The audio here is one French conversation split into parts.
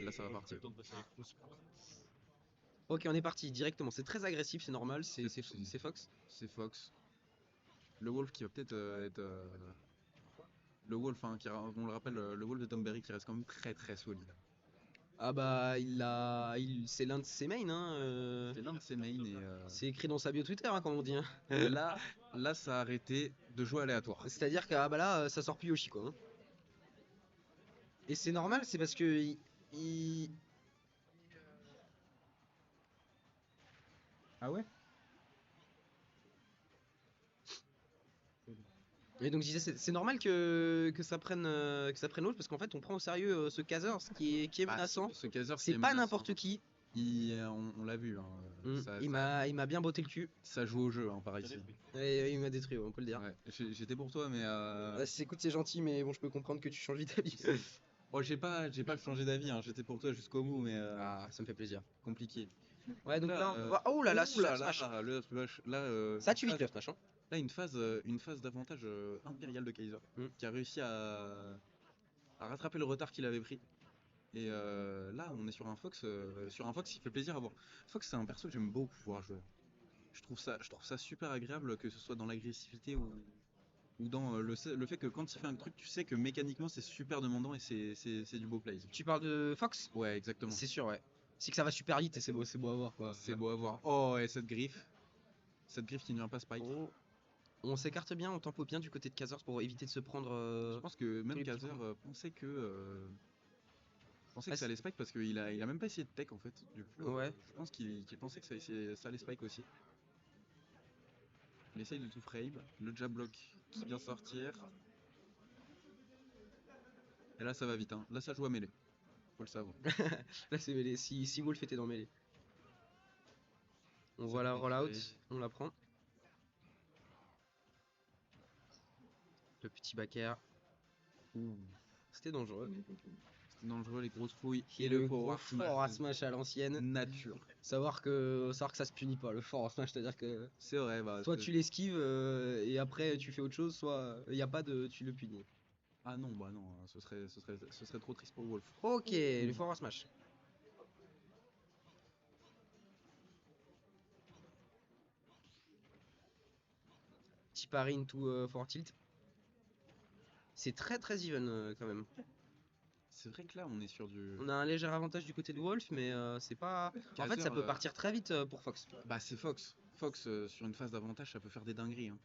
Là, ça va partir. Ok, on est parti directement. C'est très agressif, c'est normal. C'est Fox. C'est Fox. Le Wolf qui va peut-être être. Le Wolf, hein, on le rappelle, le Wolf de Tom Berry qui reste quand même très très solide. Ah bah, c'est l'un de ses mains, hein. C'est l'un de ses mains et C'est écrit dans sa bio Twitter, hein, comme on dit, hein. là, là, ça a arrêté de jouer aléatoire. C'est-à-dire que ah bah là, ça sort plus Yoshi, quoi, hein. Et c'est normal, c'est parce que il- Ah ouais? Et donc je disais, c'est normal que ça prenne l'autre parce qu'en fait on prend au sérieux ce Kaiser, qui est Bah, menaçant. ce Kaiser qui C'est est pas menaçant, n'importe qui. on l'a vu, hein, Il m'a bien botté le cul. ça joue au jeu, hein, par ici. Et il m'a détruit, on peut le dire. Ouais, j'étais pour toi, mais Écoute, c'est gentil, mais bon, je peux comprendre que tu changes vite d'avis. bon, j'ai pas changé d'avis, hein, j'étais pour toi jusqu'au bout, mais Ah, ça me fait plaisir. compliqué. Ouais, donc Là, là, oh là là, ouh là Smash. là, le smash, là, Ça tue vite le Smash, hein. là, une phase d'avantage impérial de Kaiser, Mm. qui a réussi à rattraper le retard qu'il avait pris. Et là, on est sur un Fox qui fait plaisir à voir. Fox, c'est un perso que j'aime beaucoup pouvoir jouer. Je trouve ça super agréable, que ce soit dans l'agressivité ou dans le fait que quand il fait un truc, tu sais que mécaniquement c'est super demandant et c'est du beau play. Tu parles de Fox? Ouais, exactement. C'est sûr, ouais. C'est que ça va super vite et c'est beau à voir, quoi. C'est beau à voir. Oh, et cette griffe qui ne vient pas spike. On s'écarte bien, on tempo bien du côté de Kazers pour éviter de se prendre Je pense que tous même les petits Kazer coups. pensait Ah, que ça allait spike parce qu'il a même pas essayé de tech en fait. Du coup, ouais. je pense qu'il pensait que ça allait spike aussi. Il essaye de tout frame, le jab block qui vient sortir. Et là ça va vite, hein. Là ça joue à mêlée. Faut le savoir. Là, c'est mêlé. Si Wolf était dans mêlée. On Ça voit la rollout, pénétrait. on la prend. Le petit back air. Ouh. C'était dangereux. C'était dangereux, les grosses fouilles Et et le le gros forward fort à smash smash à l'ancienne. nature. Savoir que ça se punit pas, le fort à smash, c'est-à-dire que C'est vrai, bah. soit tu l'esquives et après tu fais autre chose, soit il y a pas de tu le punis. Ah non, bah non, hein, ce serait trop triste pour Wolf. Ok, le Ouh. fort à smash. Petit pari into fort tilt. C'est très très even quand même. C'est vrai que là, on est sur du. On a un léger avantage du côté de Wolf, mais c'est pas. En fait, Kaiser, ça peut partir très vite pour Fox. bah c'est Fox. Fox, sur une phase d'avantage, ça peut faire des dingueries, hein.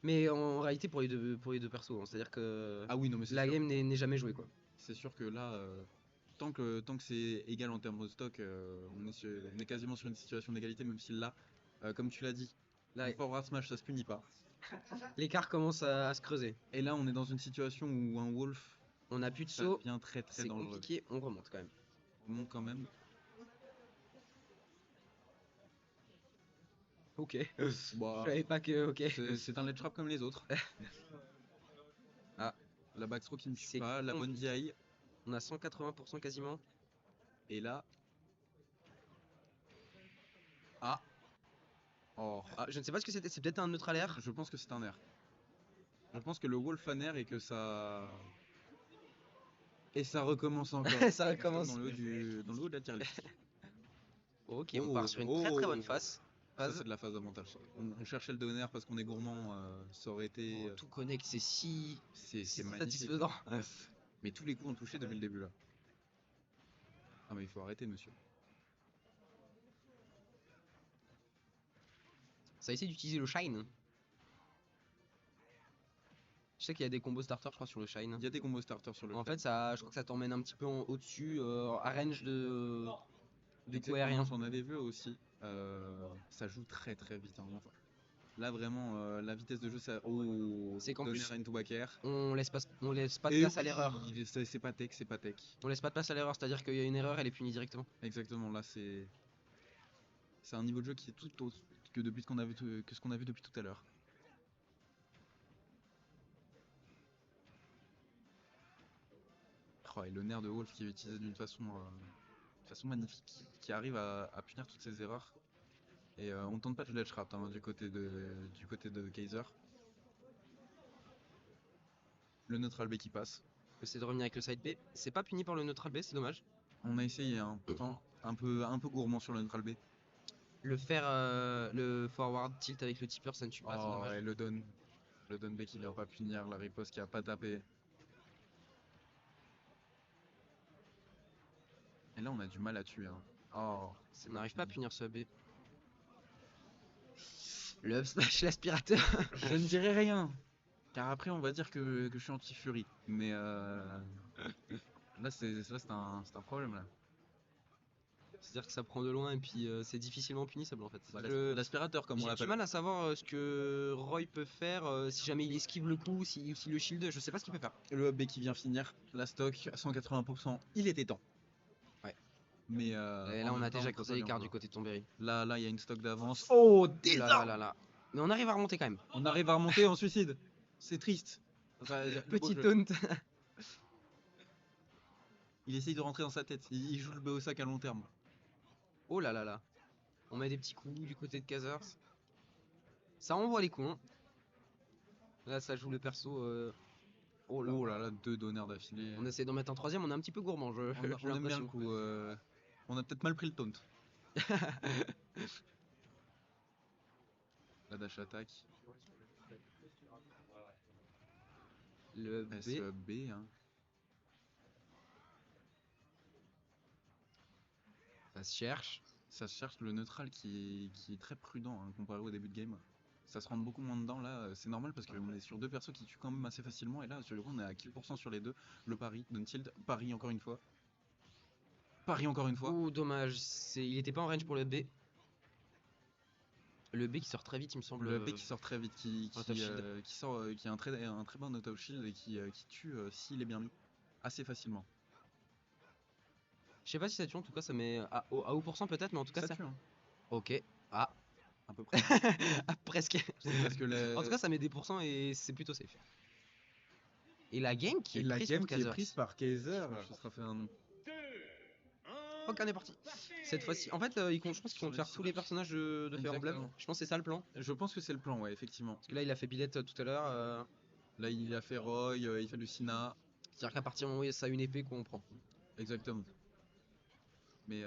Mais en réalité, pour les deux persos, hein, c'est-à-dire que Ah oui, non, mais c'est la sûr. game n'est jamais jouée, quoi. C'est sûr que là, tant que c'est égal en termes de stock, on est quasiment sur une situation d'égalité, même si là, comme tu l'as dit, Là, un forward smash, ça se punit pas. l'écart commence à se creuser. Et là, on est dans une situation où un Wolf, On a plus de ça saut, devient très très c'est dangereux. compliqué, on remonte quand même. On monte quand même. Ok. Je Bah, savais pas que. Ok. c'est un ledge trap comme les autres. Ah, la backstroke qui ne tue C'est pas, la bonne compliqué. DI. On a 180% quasiment. Et là. Ah. Oh. Ah, je ne sais pas ce que c'était, c'est peut-être un neutral air. Je pense que c'est un air. Je pense que le Wolf un air et que ça. Et ça recommence encore. Ça recommence. Dans le haut de la tier list. Ok, on part sur une très très bonne phase. Ça, c'est de la phase d'avantage. On cherchait le donner parce qu'on est gourmand. Ça aurait été. Tout connect, c'est C'est magnifique. satisfaisant. Mais tous les coups ont touché depuis le début là. Ah, mais il faut arrêter, monsieur. Ça essaie d'utiliser le shine. Je sais qu'il y a des combos starter, je crois, sur le shine. Il y a des combos starters sur le En chat. fait, je crois que ça t'emmène un petit peu au-dessus, à range de coup Exactement, aérien. j'en avais vu aussi. Ça joue très très vite, hein. Enfin, là vraiment, la vitesse de jeu, ça. Oh, C'est qu'en donner plus, into back air. on laisse pas de Et place à oui, l'erreur. c'est pas tech, c'est pas tech. On laisse pas de place à l'erreur, c'est-à-dire qu'il y a une erreur, elle est punie directement. Exactement, là c'est un niveau de jeu qui est tout autre que depuis ce qu'on a vu depuis tout à l'heure. Oh, et le nerf de Wolf qui est utilisé d'une façon magnifique, qui arrive à punir toutes ces erreurs. Et on tente pas de ledge trap, hein, du côté de Kaiser. Le neutral B qui passe. Essayer de revenir avec le side B. C'est pas puni par le neutral B, c'est dommage. On a essayé, hein. Pourtant, un peu gourmand sur le neutral B. Le forward tilt avec le tipper, ça ne tue pas, c'est Oh, dommage. ouais, le don. Le don B qui vient pas punir, la riposte qui a pas tapé. Et là, on a du mal à tuer, hein. Oh, c'est On pas n'arrive pas à fini. punir ce B. Le up smash, l'aspirateur. Je ne dirai rien. Car après, on va dire que je suis anti-fury. Mais là, c'est un problème, là. C'est-à-dire que ça prend de loin et puis c'est difficilement punissable en fait. Bah, Je- l'aspirateur, comme on J'ai du l'appelle. mal à savoir ce que Roy peut faire si jamais il esquive le coup, si le shield, je sais pas ce qu'il peut faire. Le B qui vient finir. La stock, 180%. Il était temps. Ouais. Mais Et en là on même a temps, déjà on peut creusé pas lui en l'écart du vouloir. côté de Tombéry. Là, il y a une stock d'avance. Oh, Ouh là là là là. Mais on arrive à remonter quand même. On arrive à remonter en suicide. C'est triste. Enfin, le beau Petit jeu. taunt. Il essaye de rentrer dans sa tête. Il joue le Beosac à long terme. Oh là là là. On met des petits coups du côté de Kazers. Ça envoie les coups. Hein. Là ça joue le perso. Oh là Oh là. là là, 2 donneurs d'affilée. On essaie d'en mettre un troisième, on est un petit peu gourmand, On, j'ai on aime bien le l'impression. coup. On a peut-être mal pris le taunt. La dash attack. Le B. SB, hein. Ça se cherche. Ça se cherche le neutral qui est très prudent hein, comparé au début de game. Ça se rentre beaucoup moins dedans là, c'est normal parce qu'on est sur deux persos qui tuent quand même assez facilement et là sur le coup on est à kill % sur les deux. Le pari, Don Tilt, pari encore une fois. Pari encore une fois. Ouh, dommage. Il était pas en range pour le B. Le B qui sort très vite, il me semble. Le B qui sort très vite, Out of shield. qui a un très bon auto shield et qui tue s'il est bien mis assez facilement. Je sais pas si ça tue, en tout cas, ça met à haut pourcent peut-être, mais en tout cas, Ça ça. tue hein, Ok. Ah. à peu près. Ah, presque. Parce que En tout cas, ça met des pourcents et c'est plutôt safe. Et la game qui et est la prise game pour qui est Kazers. prise par Kaiser, ce sera fait un Ok, on est parti. Cette fois-ci, en fait, je pense qu'ils vont faire tous les personnages de Fire Emblem. Exactement. Je pense que c'est ça le plan. Je pense que c'est le plan, ouais, effectivement. Parce que là, il a fait Billette tout à l'heure. Là, il a fait Roy, il fait Lucina. C'est-à-dire qu'à partir du moment où il y a ça une épée qu'on prend. Exactement. Mais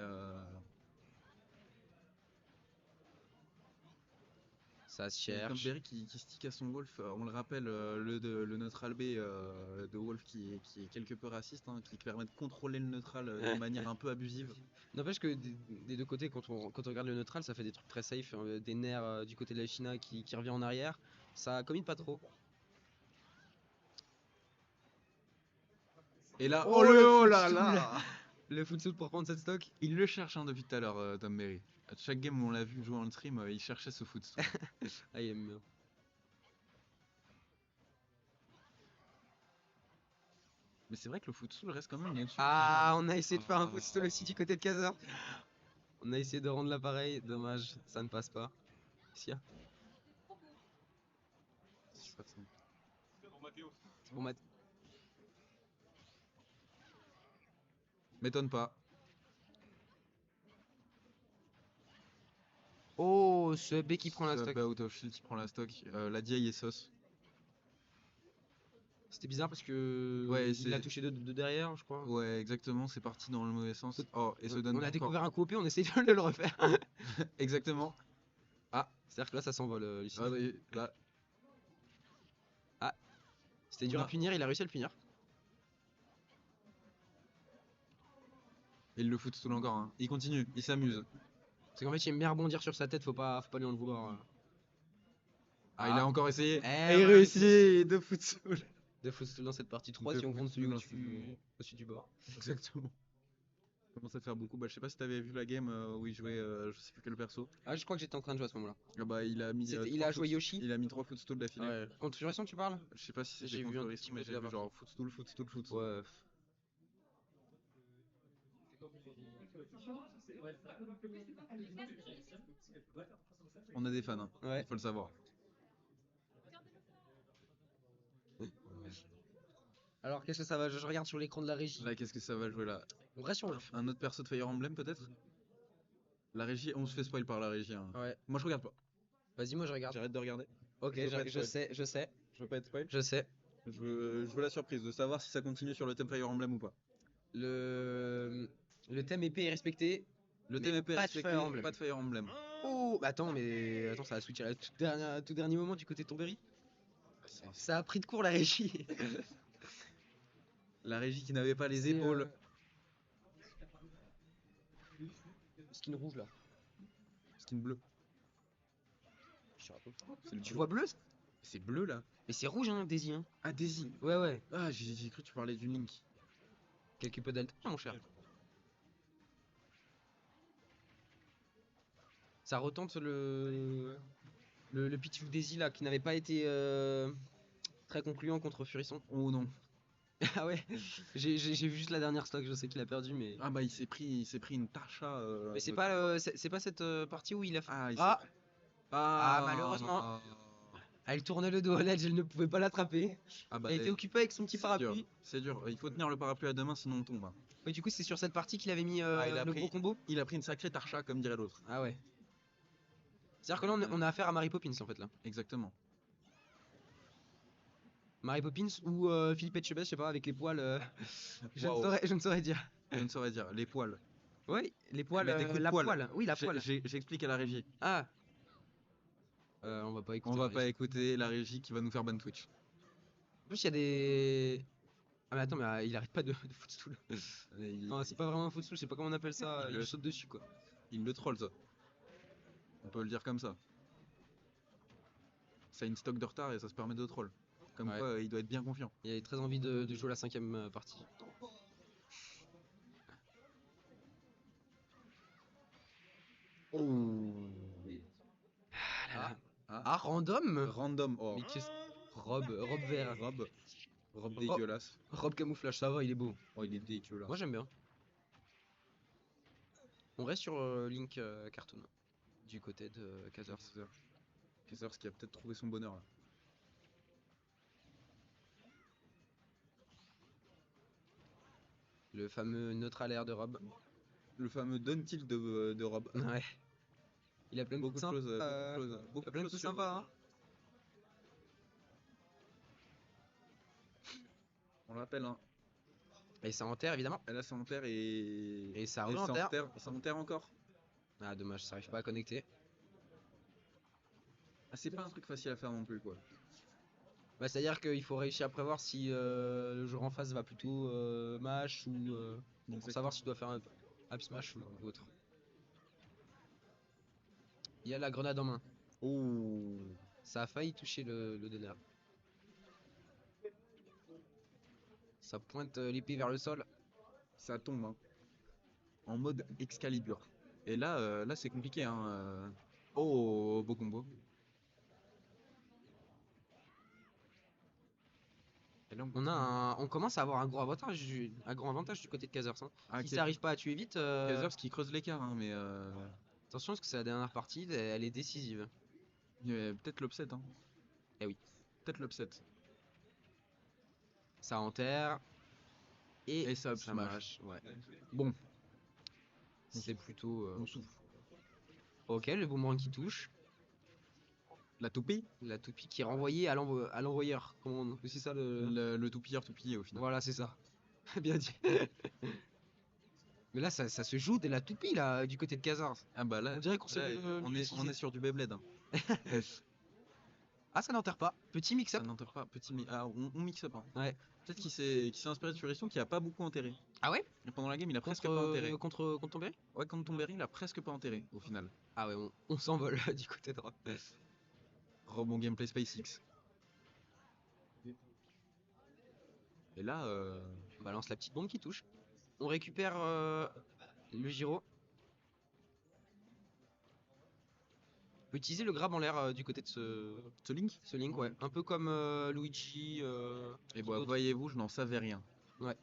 Ça se Tom cherche. Berry qui stick à son Wolf, on le rappelle, le neutral B de Wolf qui est quelque peu raciste, hein, qui permet de contrôler le neutral de manière un peu abusive. N'empêche que des deux côtés, quand on regarde le neutral, ça fait des trucs très safe. Des nerfs du côté de la China qui revient en arrière. Ça commit pas trop. Et là, Oh, le oh là footstool. là Le footstool pour prendre cette stock. Il le cherche hein, depuis tout à l'heure, Tom Berry. À chaque game où on l'a vu jouer en stream, il cherchait ce footstool. Ah, il aime bien. Mais c'est vrai que le footstool reste quand même au-dessus. Ah, on a essayé de faire un footstool aussi du côté de Kazar. On a essayé de rendre l'appareil. Dommage, ça ne passe pas. Si, ah, C'est pas simple. c'est pour Matt. M'étonne pas. Oh, ce B qui prend la stock. Out of shield qui prend la stock. La DI est sauce. C'était bizarre parce que Ouais, il l'a touché de derrière, je crois. Ouais, exactement, c'est parti dans le mauvais sens. Oh, et se donne On a encore. découvert un coup OP, on essaye de le refaire. Exactement. C'est-à-dire que là, ça s'envole, Lucie. Ah, oui, là, C'était dur on à a- punir, il a réussi à le punir. il le footstool encore. Hein. Il continue, il s'amuse. Parce qu'en fait, il aime bien rebondir sur sa tête, faut pas lui en vouloir. Ah, il a encore essayé. Eh, Et il ouais. réussit de footstool. Deux footstools dans cette partie 3 Deux si on compte celui footstools dans au-dessus du bord. Exactement. Commence à faire beaucoup. Bah, je sais pas si t'avais vu la game où il jouait, je sais plus quel perso. Ah, je crois que j'étais en train de jouer à ce moment-là. Ah bah, il a mis. Il a joué Yoshi. Il a mis 3 footstools d'affilée. Ouais. Contre Furation, tu parles? Je sais pas si J'ai c'était vu contre un Risque, petit mais peu de j'ai la vu partie. genre footstool, footstool, footstool. Ouais. On a des fans, hein. Ouais. Il faut le savoir. Alors, qu'est-ce que ça va? Je regarde sur l'écran de la régie. Là, qu'est-ce que ça va jouer là? On reste sur Wolf. Un autre perso de Fire Emblem peut-être? La régie, on se fait spoil par la régie. Hein. Ouais. Moi je regarde pas. Vas-y, moi je regarde. J'arrête de regarder. Ok, Je veux pas être je sais. Je veux pas être spoil. Je sais. Je veux la surprise de savoir si ça continue sur le thème Fire Emblem ou pas. Le Le thème épée est respecté. Le Mais thème épée pas de respecté, Fire Emblem. pas de Fire Emblem. Oh, bah attends, mais attends, ça a switché à la tout dernier moment du côté de Tombéry. Ça a pris de court la régie. La régie qui n'avait pas les C'est, épaules. Skin rouge là. Skin bleu. Je sais pas. C'est le Tu bleu. vois bleu? C'est bleu là. Mais c'est rouge, hein, Daisy. Hein. Ah, Daisy. Ouais, ouais. Ah, j'ai cru que tu parlais du Link. Quelque peu d'alter, mon cher. Ça retente le pitch Daisy là qui n'avait pas été très concluant contre Furisson. Oh non. Ah ouais, j'ai vu juste la dernière stock, je sais qu'il a perdu, mais. Ah bah il s'est pris une tarcha. Mais c'est pas, c'est pas cette partie où il a fait. Ah, Ah, Ah, malheureusement. Elle tournait le dos au ledge, elle ne pouvait pas l'attraper. Ah bah, Elle était occupée avec son petit parapluie. C'est dur. Il faut tenir le parapluie à deux mains sinon on tombe, hein. Ouais, du coup, c'est sur cette partie qu'il avait mis Il a le pris- gros combo. Il a pris une sacrée tarcha comme dirait l'autre. Ah ouais. C'est-à-dire que là, on a affaire à Mary Poppins en fait là. Exactement. Mary Poppins ou Philippe Etchebest, je sais pas, avec les poils. Waouh. Je ne saurais dire. Je ne saurais dire. Les poils. Ouais, les poils, Mais des coups de la poil. poêle. Oui, la poêle. J'explique à la régie. Ah. On va pas écouter. On va la pas régie. écouter la régie qui va nous faire ban Twitch. En plus, il y a des. Ah mais attends, mais il arrête pas de footstool. Non, c'est pas vraiment un footstool, je sais pas comment on appelle ça. Il Le- saute dessus quoi. Il le troll ça. On peut le dire comme ça. Ça a une stock de retard et ça se permet de troll. Comme Ouais. quoi il doit être bien confiant. Il avait très envie de jouer la 5ème partie. Oh. Ah, Ah. ah, random. Random. Oh. Mais qu'est-ce. Robe vert. Robe dégueulasse. Robe camouflage, ça va, il est beau. Oh il est dégueulasse. Moi j'aime bien. On reste sur Link Cartoon. Du côté de Kazers. Kazers qui a peut-être trouvé son bonheur là. Le fameux neutral air de Rob. Le fameux down tilt de Rob. Ouais. Il a plein de Beaucoup de coups choses. il a plein de coups sympas, hein. On le rappelle, hein. Et ça enterre évidemment. Elle a ça enterre et ça ça re-enterre. Ça enterre encore. Ah dommage, ça arrive pas à connecter. Ah, c'est pas un truc facile à faire non plus quoi. Bah c'est à dire qu'il faut réussir à prévoir si le joueur en face va plutôt mash ou pour savoir s'il doit faire un up smash ou autre. Il y a la grenade en main. Oh. Ça a failli toucher le délire. Ça pointe l'épée vers le sol. Ça tombe, hein. En mode Excalibur. Et là, là c'est compliqué, hein. Oh, beau combo. Et là, On commence à avoir un gros avantage, du côté de Kazers. Hein. Ah, Si ça arrive pas à tuer vite, Kazers qui creuse l'écart, hein, mais attention parce que c'est la dernière partie, elle est décisive. il y a peut-être l'upset, hein. Eh oui. Peut-être l'upset. Ça enterre. Et ça up smash. Marche. Ouais. Bon, C'est plutôt. on souffle. Ok, le boomerang qui touche. La toupie, La toupie qui est renvoyée à l'envoyeur. C'est ça le toupilleur toupillé au final. Voilà, c'est ça. Bien dit. Mais là, ça se joue de la toupie là, du côté de Kazars. Ah bah là, On dirait qu'on là, s'est on est sur du Beyblade, hein. Ah, ça n'enterre pas. Petit mix-up. Ça n'enterre pas, petit ah, on mixe up, hein. Ouais. Peut-être qu'il s'est inspiré de Furisson qui a pas beaucoup enterré. Ah ouais? Et pendant la game, il a presque Contre, pas enterré. contre Tombéry? Ouais, contre Tomberry, il a presque pas enterré au final. Ah ouais, on s'envole du côté droit. Rebond gameplay SpaceX. Et là, On balance la petite bombe qui touche. On récupère le gyro. On peut utiliser le grab en l'air du côté de ce Link. ce Link, ouais. Un peu comme Luigi. Et tout bah, autre. voyez-vous, je n'en savais rien. Ouais.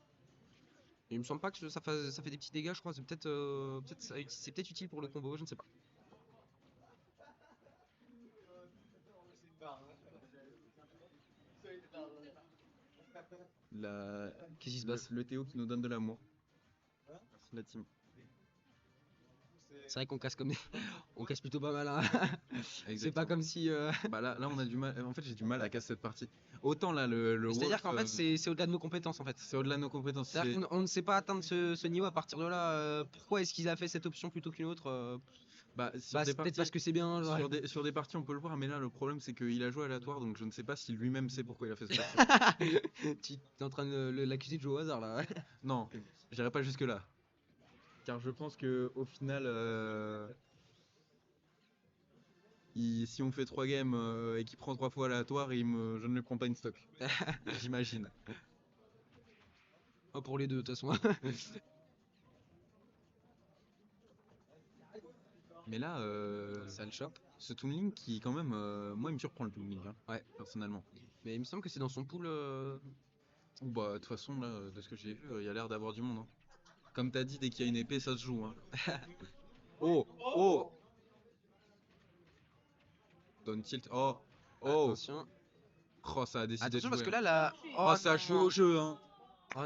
Et il me semble pas que ça fait des petits dégâts, je crois. C'est peut-être c'est peut-être utile pour le combo, je ne sais pas. Qu'est-ce qui se passe? Le Théo qui nous donne de l'amour. Merci la team. C'est vrai qu'on casse comme on casse plutôt pas mal, hein. C'est pas Exactement. comme si. Bah là, on a du mal. En fait, j'ai du mal à casser cette partie. Autant là, le C'est-à-dire Wolf, qu'en fait, c'est au-delà de nos compétences en fait. c'est au-delà de nos compétences. C'est-à-dire qu'on ne sait pas atteindre ce niveau à partir de là. Pourquoi est-ce qu'il a fait cette option plutôt qu'une autre? Bah, sur Bah, des c'est peut-être parce parties, que c'est bien. Genre. sur des parties, on peut le voir, mais là, le problème, c'est qu'il a joué aléatoire, donc je ne sais pas si lui-même sait pourquoi il a fait cette action. Tu es en train de l'accuser de jouer au hasard là. Non, j'irai pas jusque-là. Car je pense que au final, si on fait 3 games et qu'il prend 3 fois aléatoire, je ne lui prends pas une stock. J'imagine. Oh, pour les deux, de toute façon. Mais là, Ça le chope. ce Toon Link qui, quand même, moi, il me surprend le Toon Link, hein, Ouais. personnellement. Mais il me semble que c'est dans son pool. Bah, de toute façon, là, de ce que j'ai vu, il y a l'air d'avoir du monde, hein. Comme t'as dit, dès qu'il y a une épée, ça se joue, hein. Oh! Oh! Down tilt. Oh! Oh! Attention. Oh, ça a décidé Attention de parce jouer, que hein. là, la. Oh, ça joue au jeu, hein.